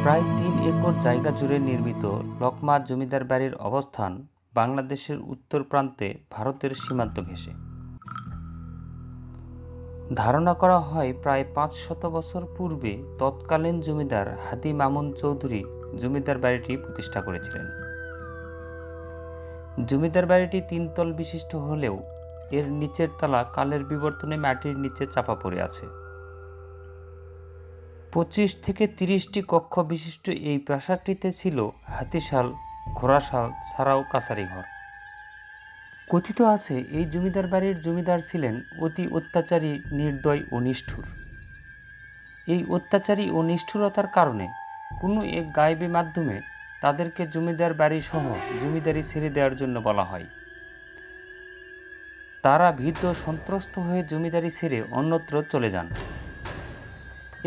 প্রায় ৩ একর জায়গা জুড়ে নির্মিত লকমা জমিদার বাড়ির অবস্থান বাংলাদেশের উত্তর প্রান্তে ভারতের সীমান্ত ঘেঁষে। ধারণা করা হয় প্রায় ৫০০ বছর পূর্বে তৎকালীন জমিদার হাজী মামুন চৌধুরী জমিদার বাড়িটি প্রতিষ্ঠা করেছিলেন। জমিদার বাড়িটি ৩ তল বিশিষ্ট হলেও এর নিচের তলা কালের বিবর্তনে মাটির নিচে চাপা পড়ে আছে। ২৫ থেকে ৩০টি কক্ষ বিশিষ্ট এই প্রাসাদটিতে ছিল হাতিশাল, ঘোড়াশাল ছাড়াও কাছারি ঘর। কথিত আছে এই জমিদার বাড়ির জমিদার ছিলেন অতি অত্যাচারী, নির্দয় ও নিষ্ঠুর। এই অত্যাচারী ও নিষ্ঠুরতার কারণে কোনো এক গায়েবী মাধ্যমে তাদেরকে জমিদার বাড়ি সহ জমিদারি ছেড়ে দেওয়ার জন্য বলা হয়। তারা ভীত সন্ত্রস্ত হয়ে জমিদারি ছেড়ে অন্যত্র চলে যান।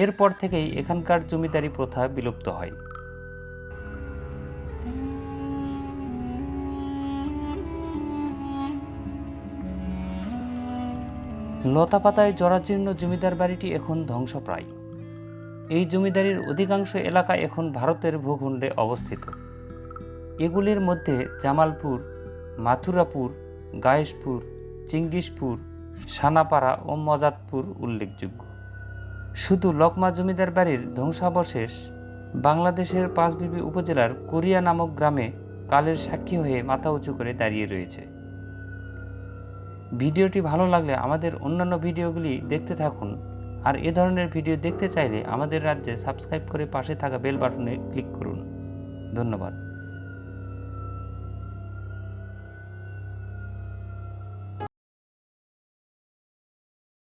এরপর থেকেই এখানকার জমিদারি প্রথা বিলুপ্ত হয়। লতাপাতায় জরাজীর্ণ জমিদার বাড়িটি এখন ধ্বংসপ্রায়। এই জমিদারির অধিকাংশ এলাকা এখন ভারতের ভূখণ্ডে অবস্থিত। এগুলির মধ্যে জামালপুর, মাথুরাপুর, গায়েশপুর, চিঙ্গিসপুর, সানাপাড়া ও মজাদপুর উল্লেখযোগ্য। শুধু লকমা জমিদার বাড়ির ধ্বংসাবশেষ বাংলাদেশের পাঁচবিবি উপজেলার কোরিয়া নামক গ্রামে কালের সাক্ষী হয়ে মাথা উঁচু করে দাঁড়িয়ে রয়েছে। ভিডিওটি ভালো লাগলে আমাদের অন্যান্য ভিডিওগুলি দেখতে থাকুন, আর এ ধরনের ভিডিও দেখতে চাইলে আমাদের রাজ্যে সাবস্ক্রাইব করে পাশে থাকা বেল বাটনে ক্লিক করুন। ধন্যবাদ।